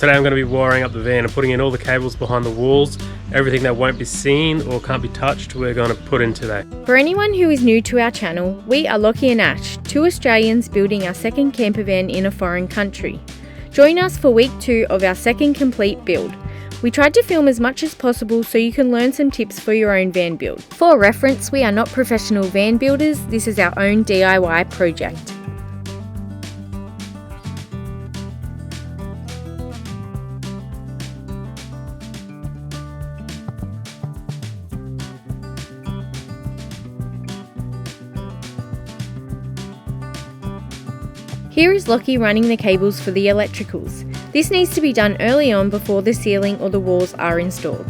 Today I'm going to be wiring up the van and putting in all the cables behind the walls. Everything that won't be seen or can't be touched, we're going to put in today. For anyone who is new to our channel, we are Lockie and Ash, two Australians building our second camper van in a foreign country. Join us for week 2 of our second complete build. We tried to film as much as possible so you can learn some tips for your own van build. For reference, we are not professional van builders, this is our own DIY project. Here is Lockie running the cables for the electricals. This needs to be done early on before the ceiling or the walls are installed.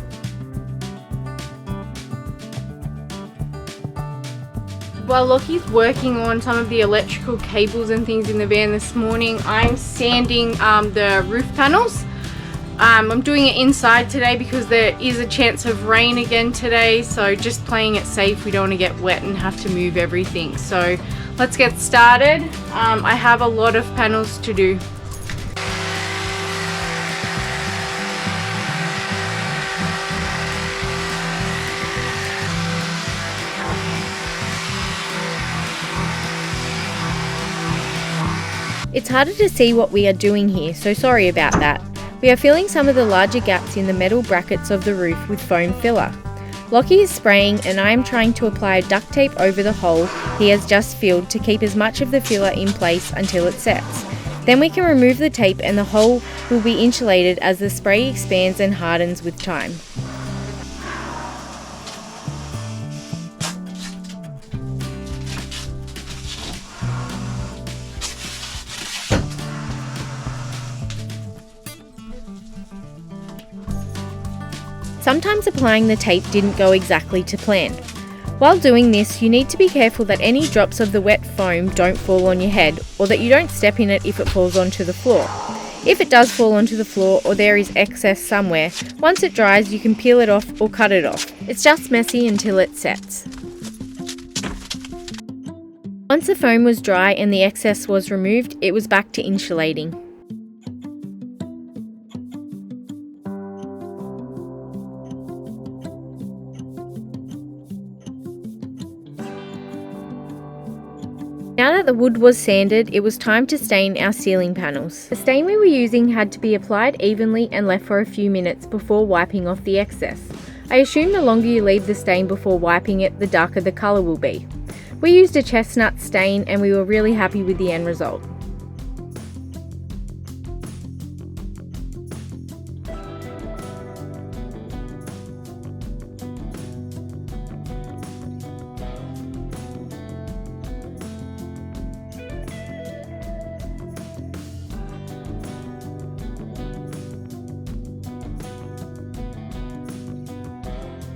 While Lockie's working on some of the electrical cables and things in the van this morning, I'm sanding the roof panels. I'm doing it inside today because there is a chance of rain again today, so just playing it safe. We don't want to get wet and have to move everything. So let's get started. I have a lot of panels to do. It's harder to see what we are doing here, so sorry about that. We are filling some of the larger gaps in the metal brackets of the roof with foam filler. Lockie is spraying and I am trying to apply duct tape over the hole he has just filled to keep as much of the filler in place until it sets. Then we can remove the tape and the hole will be insulated as the spray expands and hardens with time. Sometimes applying the tape didn't go exactly to plan. While doing this, you need to be careful that any drops of the wet foam don't fall on your head or that you don't step in it if it falls onto the floor. If it does fall onto the floor or there is excess somewhere, once it dries you can peel it off or cut it off. It's just messy until it sets. Once the foam was dry and the excess was removed, it was back to insulating. Now that the wood was sanded, it was time to stain our ceiling panels. The stain we were using had to be applied evenly and left for a few minutes before wiping off the excess. I assume the longer you leave the stain before wiping it, the darker the colour will be. We used a chestnut stain and we were really happy with the end result.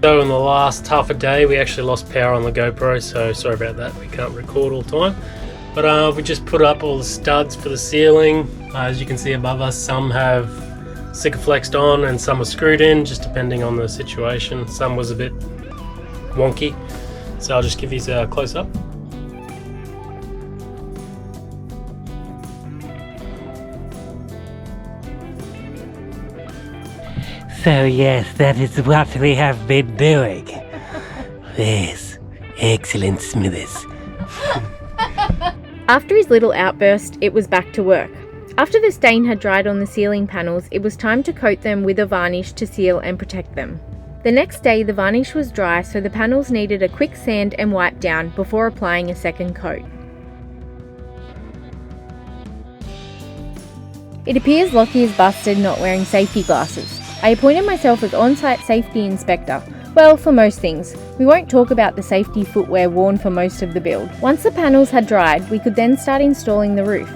So in the last half a day we actually lost power on the GoPro, so sorry about that, we can't record all the time. But we just put up all the studs for the ceiling. As you can see above us, some have Sikaflexed on and some are screwed in, just depending on the situation. Some was a bit wonky, so I'll just give these a close up. So yes, that is what we have been doing. Yes, excellent, Smithers. After his little outburst, it was back to work. After the stain had dried on the ceiling panels, it was time to coat them with a varnish to seal and protect them. The next day the varnish was dry, so the panels needed a quick sand and wipe down before applying a second coat. It appears Lockie is busted not wearing safety glasses. I appointed myself as on-site safety inspector. Well, for most things. We won't talk about the safety footwear worn for most of the build. Once the panels had dried, we could then start installing the roof.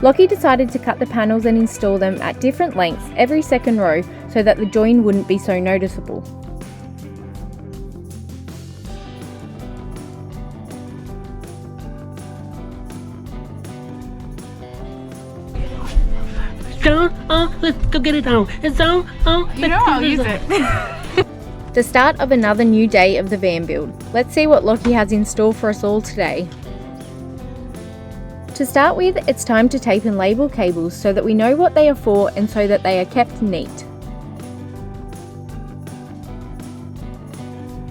Lockie decided to cut the panels and install them at different lengths every second row so that the join wouldn't be so noticeable. Stone, let's go get it on. It's on, You know I'll use it. The start of another new day of the van build. Let's see what Lockie has in store for us all today. To start with, it's time to tape and label cables so that we know what they are for and so that they are kept neat.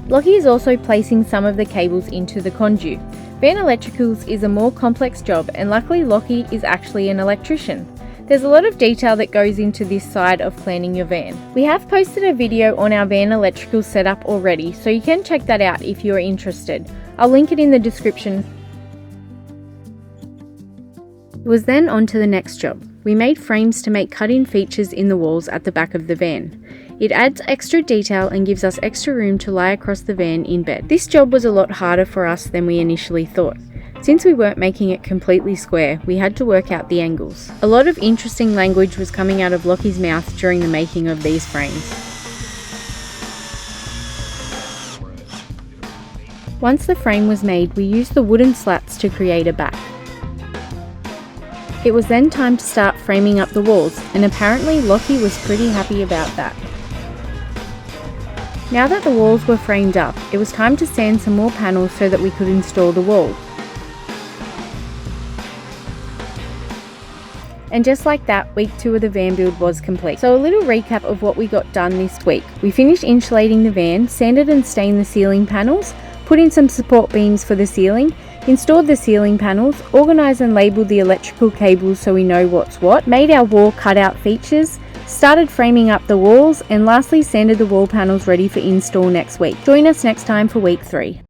Lockie is also placing some of the cables into the conduit. Van electricals is a more complex job, and luckily Lockie is actually an electrician. There's a lot of detail that goes into this side of planning your van. We have posted a video on our van electrical setup already, so you can check that out if you're interested. I'll link it in the description. It was then on to the next job. We made frames to make cut-in features in the walls at the back of the van. It adds extra detail and gives us extra room to lie across the van in bed. This job was a lot harder for us than we initially thought. Since we weren't making it completely square, we had to work out the angles. A lot of interesting language was coming out of Lockie's mouth during the making of these frames. Once the frame was made, we used the wooden slats to create a back. It was then time to start framing up the walls, and apparently Lockie was pretty happy about that. Now that the walls were framed up, it was time to sand some more panels so that we could install the wall. And just like that, week 2 of the van build was complete. So a little recap of what we got done this week. We finished insulating the van, sanded and stained the ceiling panels, put in some support beams for the ceiling, installed the ceiling panels, organised and labelled the electrical cables so we know what's what, made our wall cutout features, started framing up the walls, and lastly sanded the wall panels ready for install next week. Join us next time for week 3.